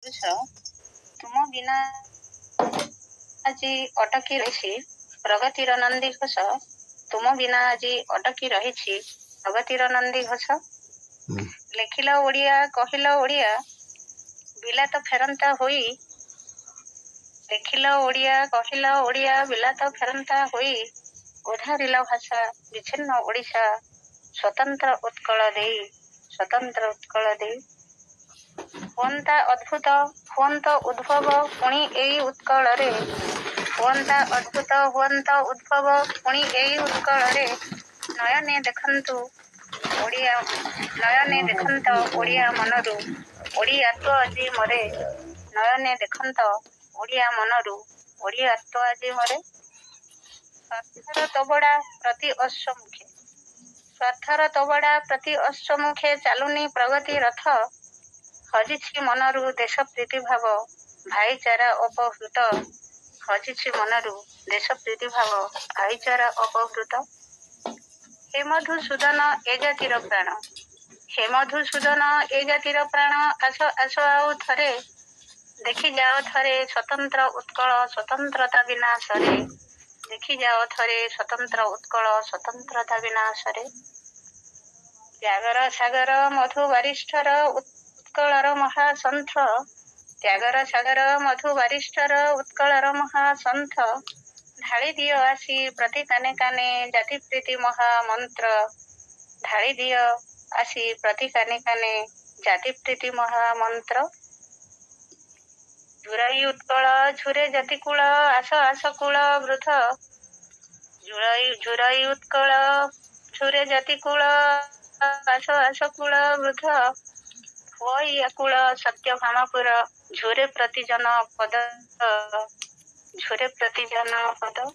ପୁରୁଷ ତୁମ ବିନା ଆଜି ଅଟକି ରହିଛି ପ୍ରଗତିର ନନ୍ଦୀ ଘୋଷ। ତୁମ ବିନା ଆଜି ଅଟକି ରହିଛି ପ୍ରଗତିର ନନ୍ଦୀ ଘୋଷ। ଲେଖିଲ ଓଡ଼ିଆ କହିଲ ଓଡ଼ିଆ ବିଲାତ ଫେରନ୍ତା ହୋଇ। ଲେଖିଲ ଓଡ଼ିଆ କହିଲ ଓଡ଼ିଆ ବିଲାତ ଫେରନ୍ତା ହୋଇ। ଉଦ୍ଧାରିଲ ଭାଷା ବିଚ୍ଛିନ୍ନ ଓଡ଼ିଶା ସ୍ୱତନ୍ତ୍ର ଉତ୍କଳ ଦେଇ। ସ୍ୱତନ୍ତ୍ର ଉତ୍କଳ ଦେଇ ହୁଅନ୍ତା ଅଦ୍ଭୁତ ହୁଅନ୍ତ ଉଦ୍ଭବ ପୁଣି ଏଇ ଉତ୍କଳରେ। ହୁଅନ୍ତା ଅଦ୍ଭୁତ ହୁଅନ୍ତ ଉଦ୍ଭବ ପୁଣି ଏଇ ଉତ୍କଳରେ। ନୟନେ ଦେଖନ୍ତୁ ଓଡ଼ିଆ ନୟନେ ଦେଖନ୍ତ ଓଡ଼ିଆ ମନରୁ ଓଡ଼ିଆତ୍ୱ ଆଜି ମରେ। ନୟନେ ଦେଖନ୍ତ ଓଡ଼ିଆ ମନରୁ ଓଡ଼ିଆତ୍ୱ ଆଜି ମରେ। ସ୍ୱାର୍ଥର ତୋବଡ଼ା ପ୍ରତି ଅଶ୍ୱମୁଖେ ସ୍ୱାର୍ଥର ତୋବଡ଼ା ପ୍ରତି ଅଶ୍ୱମୁଖେ ଚାଲୁନି ପ୍ରଗତି ରଥ। ହଜିଛି ମନରୁ ଦେଶ ପ୍ରୀତି ଭାବ ଭାଇଚାରା ଅପହୃତ। ହଜିଛି ମନରୁ ଦେଶ ପ୍ରୀତି ଭାବ ଭାଇଚାରା ଅପହୃତ। ହେ ମଧୁସୂଦନ ଏ ଜାତିର ପ୍ରାଣ ହେ ମଧୁସୂଦନ ଏ ଜାତିର ପ୍ରାଣ ଆସ ଆସ ଆଉ ଥରେ। ଦେଖି ଯାଅ ଥରେ ସ୍ୱତନ୍ତ୍ର ଉତ୍କଳ ସ୍ୱତନ୍ତ୍ରତା ବିନାଶରେ। ଦେଖି ଯାଅ ଥରେ ସ୍ୱତନ୍ତ୍ର ଉତ୍କଳ ସ୍ୱତନ୍ତ୍ରତା ବିନାଶରେ। ତ୍ୟାଗର ସାଗର ମଧୁ ବାରିଷ୍ଠର ଉତ୍କଳର ମହାସନ୍ଥ। ତ୍ୟାଗର ସାଗର ମଧୁ ବାରିଷ୍ଠର ଉତ୍କଳର ମହାସନ୍ଥ। ଢାଳି ଦିଅ ଆସି ପ୍ରତି କାନେ କାନେ ଜାତି ପ୍ରୀତି ମହାମନ୍ତ୍ର। ଢାଳି ଦିଅ ଆସି ପ୍ରତି କାନେ କାନେ ଜାତି ପ୍ରୀତି ମହାମନ୍ତ୍ର। ଝୁରାଇ ଉତ୍କଳ ଝୁରେ ଜାତି କୂଳ ଆସ ଆସ କୂଳ ବୃଥ। ଝୁରାଇ ଉତ୍କଳ ଝୁରେ ଜାତି କୂଳ ଆସ ଆସ କୂଳ ବୃଥ। ହୁଅଇ ଆକୁଳ ସତ୍ୟ ଭାମପୁର ଝୁରେ ପ୍ରତି ଜନପଦ। ଝୁରେ ପ୍ରତି ଜନପଦ।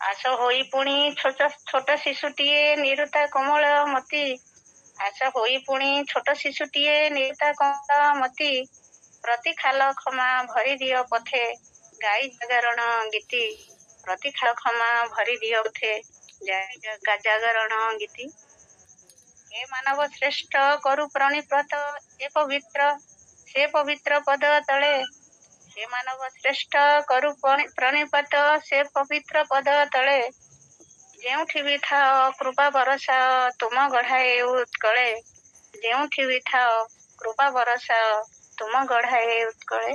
ଆସ ହୋଇ ପୁଣି ଛୋଟ ଶିଶୁଟିଏ ନିରୁତା କୋମଳ ମତି। ଆସ ହୋଇ ପୁଣି ଛୋଟ ଶିଶୁଟିଏ ନିରୁତା କୋମଳ ମତି। ପ୍ରତି ଖାଲ କ୍ଷମା ଭରି ଦିଅ ପଥେ ଗାଇ ଜାଗରଣ ଗୀତି। ପ୍ରତି ଖାଲ କ୍ଷମା ଭରି ଦିଅ ପଥେ ଜାଗରଣ ଗୀତି। ହେ ମାନବ ଶ୍ରେଷ୍ଠ କରୁ ପ୍ରଣିପାତ ଏ ପବିତ୍ର ସେ ପବିତ୍ର ପଦ ତଳେ। ହେ ମାନବ ଶ୍ରେଷ୍ଠ କରୁ ପ୍ରଣିପାତ ସେ ପବିତ୍ର ପଦ ତଳେ। ଯେଉଁଠି ବି ଥାଅ କୃପା ବରସାଅ ତୁମ ଗଢ଼ାଏ ଉତ୍କଳେ। ଯେଉଁଠି ବି ଥାଅ କୃପା ବରସାଅ ତୁମ ଗଢ଼ାଏ ଉତ୍କଳେ।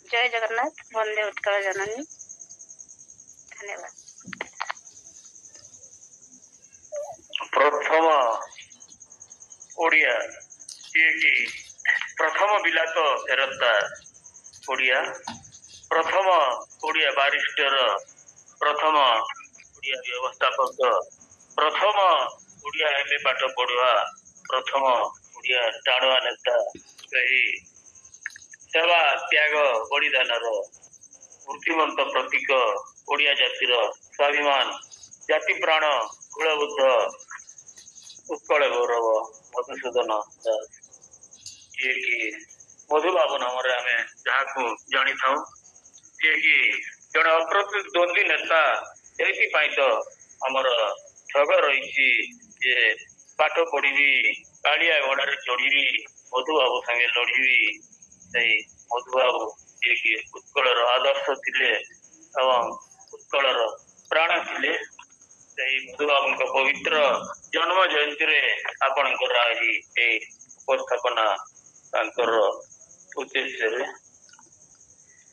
ଜୟ ଜଗନ୍ନାଥ। ବନ୍ଦେ ଉତ୍କଳ ଜନନୀ। ଧନ୍ୟବାଦ। ପ୍ରଥମ ଓଡ଼ିଆ ଯିଏକି ପ୍ରଥମ ବିଲାତ ଫେରନ୍ତା ଓଡ଼ିଆ ପ୍ରଥମ ଓଡ଼ିଆ ବାରିଷ୍ଟର ପ୍ରଥମ ଓଡ଼ିଆ ବ୍ୟବସ୍ଥାପକ ପ୍ରଥମ ଓଡ଼ିଆ ହେଲେ ପାଠ ପଢୁଆ ପ୍ରଥମ ଓଡ଼ିଆ ଟାଣୁଆ ନେତା ସେହି ସେବା ତ୍ୟାଗ ବଳିଦାନର ମୂର୍ତ୍ତିମନ୍ତ ପ୍ରତୀକ ଓଡ଼ିଆ ଜାତିର ସ୍ୱାଭିମାନ ଜାତି ପ୍ରାଣ କୁଳବୁଦ୍ଧ ଉତ୍କଳ ଗୌରବ ମଧୁସୂଦନ ଦାସ ଯିଏକି ମଧୁବାବୁ ନାମରେ ଆମେ ଯାହାକୁ ଜାଣିଥାଉ ଯିଏକି ଜଣେ ଅପ୍ରତିଦ୍ୱନ୍ଦୀ ନେତା। ସେଇଥିପାଇଁ ତ ଆମର ଠଗ ରହିଛି ଯେ ପାଠ ପଢିବି କାଳିଆ ଘୋଡାରେ ଚଢିବି ମଧୁବାବୁ ସାଙ୍ଗେ ଲଢିବି। ସେଇ ମଧୁବାବୁ ଯିଏକି ଉତ୍କଳର ଆଦର୍ଶ ଥିଲେ ଏବଂ ଉତ୍କଳର ପ୍ରାଣ ଥିଲେ। ସେହି ମଧୁବାବୁଙ୍କ ପବିତ୍ର ଜନ୍ମ ଜୟନ୍ତୀରେ ଆପଣଙ୍କର ଆଜି ଏହି ଉପସ୍ଥାପନା ତାଙ୍କର ଉଦ୍ଦେଶ୍ୟରେ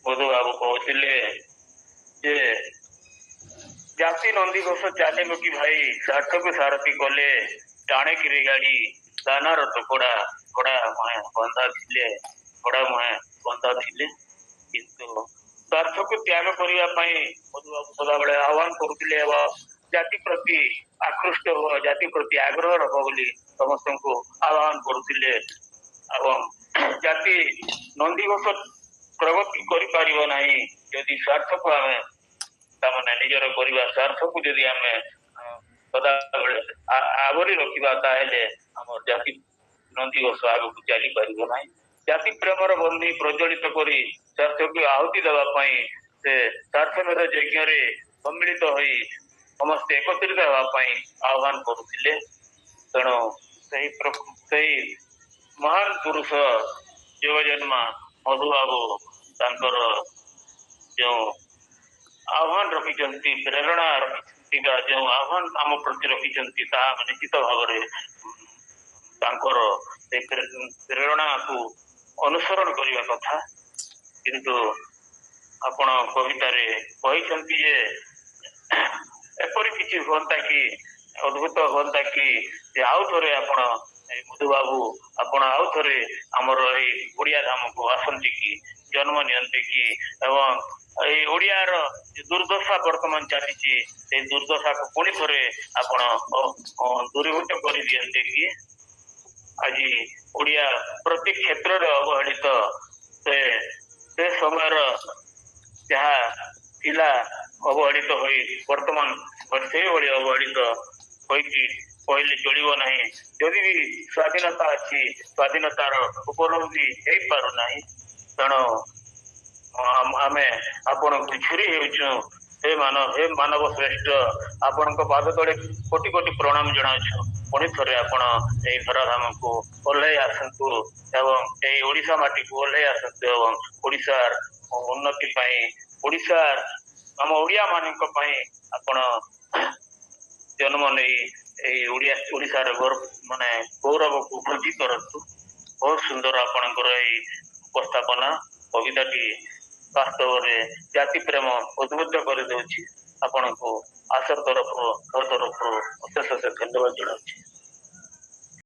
ମଧୁବାବୁ କହୁଥିଲେ ଯେ ଜାତି ନନ୍ଦିଘୋଷ ଚାଲିବ କି ଭାଇ ସାର୍ଥକୁ ସାରଥି କଲେ ଟାଣେକିରି ଗାଡ଼ି ଦାନାର ଟୁକୁଡ଼ା ଘୋଡ଼ା ମୁହେଁ ବନ୍ଧା ଥିଲେ ଘୋଡ଼ା ମୁହେଁ ବନ୍ଧା ଥିଲେ। କିନ୍ତୁ ସ୍ୱାର୍ଥକୁ ତ୍ୟାଗ କରିବା ପାଇଁ ମଧୁବାବୁ ସଦାବେଳେ ଆହ୍ୱାନ କରୁଥିଲେ ଏବଂ ଜାତି ପ୍ରତି ଆକୃଷ୍ଟ ହୁଅ ଜାତି ପ୍ରତି ଆଗ୍ରହ ରଖ ବୋଲି ସମସ୍ତଙ୍କୁ ଆହ୍ୱାନ କରୁଥିଲେ। ଏବଂ ଜାତି ନନ୍ଦିଘୋଷ ପ୍ରଗତି କରିପାରିବ ନାହିଁ ଯଦି ସ୍ୱାର୍ଥକୁ ଆମେ ତାମାନେ ନିଜର କରିବା ସ୍ୱାର୍ଥକୁ ଯଦି ଆମେ ସଦାବେଳେ ଆବରି ରଖିବା ତାହେଲେ ଆମର ଜାତି ନନ୍ଦିଘୋଷ ଆଗକୁ ଚାଲିପାରିବ ନାହିଁ। ଜାତି ପ୍ରେମର ବନ୍ଧି ପ୍ରଜ୍ୱଳିତ କରି ସ୍ୱାର୍ଥକୁ ଆହୁତି ଦେବା ପାଇଁ ସେ ସ୍ୱାର୍ଥମେଧ ଯଜ୍ଞରେ ସମ୍ମିଳିତ ହୋଇ ସମସ୍ତେ ଏକତ୍ରିତ ହେବା ପାଇଁ ଆହ୍ୱାନ କରୁଥିଲେ। ତେଣୁ ସେହି ମହାନ ପୁରୁଷ ଯୋଗଜନ୍ମା ମଧୁବାବୁ ତାଙ୍କର ଯେଉଁ ଆହ୍ୱାନ ରଖିଛନ୍ତି, ପ୍ରେରଣା ରଖିଛନ୍ତି ବା ଯେଉଁ ଆହ୍ୱାନ ଆମ ପ୍ରତି ରଖିଛନ୍ତି ତାହା ଆମେ ନିଶ୍ଚିତ ଭାବରେ ତାଙ୍କର ସେ ପ୍ରେରଣାକୁ ଅନୁସରଣ କରିବା କଥା। କିନ୍ତୁ ଆପଣ କବିତାରେ କହିଛନ୍ତି ଯେ ଏପରି କିଛି ହୁଅନ୍ତା କି ଅଦ୍ଭୁତ ହୁଅନ୍ତା କି ଯେ ଆଉ ଥରେ ଆପଣ ମଧୁବାବୁ ଆପଣ ଆଉ ଥରେ ଆମର ଏଇ ଓଡ଼ିଆ ଧାମକୁ ଆସନ୍ତି କି ଜନ୍ମ ନିଅନ୍ତି କି ଏବଂ ଏଇ ଓଡ଼ିଆର ଦୁର୍ଦ୍ଦଶା ବର୍ତ୍ତମାନ ଚାଲିଛି ସେଇ ଦୁର୍ଦ୍ଦଶାକୁ ପୁଣି ଥରେ ଆପଣ ଦୂରୀଭୂତ କରିଦିଅନ୍ତେ କି ଆଜି ଓଡ଼ିଆ ପ୍ରତି କ୍ଷେତ୍ରରେ ଅବହେଳିତ ସେ ସମୟର ଯାହା ଥିଲା ଅବହେଳିତ ହୋଇ ବର୍ତ୍ତମାନ ସେଇଭଳି ଅବହେଳିତ ହୋଇକି କହିଲେ ଚଳିବ ନାହିଁ। ଯଦି ବି ସ୍ୱାଧୀନତା ଅଛି ସ୍ୱାଧୀନତାର ଉପଲବ୍ଧି ହେଇପାରୁନାହିଁ ତେଣୁ ଆମେ ଆପଣଙ୍କୁ ଝୁରି ହେଉଛୁ। ହେ ମାନବ ଶ୍ରେଷ୍ଠ ଆପଣଙ୍କ ପାଦ ତଳେ କୋଟି କୋଟି ପ୍ରଣାମ ଜଣାଉଛୁ। ପୁଣି ଥରେ ଆପଣ ଏଇ ଧରାଧାମକୁ ଓହ୍ଲାଇ ଆସନ୍ତୁ ଏବଂ ଏଇ ଓଡ଼ିଶା ମାଟିକୁ ଓହ୍ଲାଇ ଆସନ୍ତୁ ଏବଂ ଓଡ଼ିଶାର ଉନ୍ନତି ପାଇଁ ଓଡ଼ିଶାର ଆମ ଓଡ଼ିଆ ମାନଙ୍କ ପାଇଁ ଆପଣ ଜନ୍ମ ନେଇ ଏଇ ଓଡ଼ିଶାର ଗୌରବକୁ ବୃଦ୍ଧି କରନ୍ତୁ। ବହୁତ ସୁନ୍ଦର ଆପଣଙ୍କର ଏଇ ଉପସ୍ଥାପନା କବିତାଟି ବାସ୍ତବରେ ଜାତି ପ୍ରେମ ଉଦ୍ବୁଦ୍ଧ କରିଦେଉଛି। ଆପଣଙ୍କୁ ଆଶା ତରଫରୁ ଅଶେଷ ଅଶେଷ ଧନ୍ୟବାଦ ଜଣାଉଛି।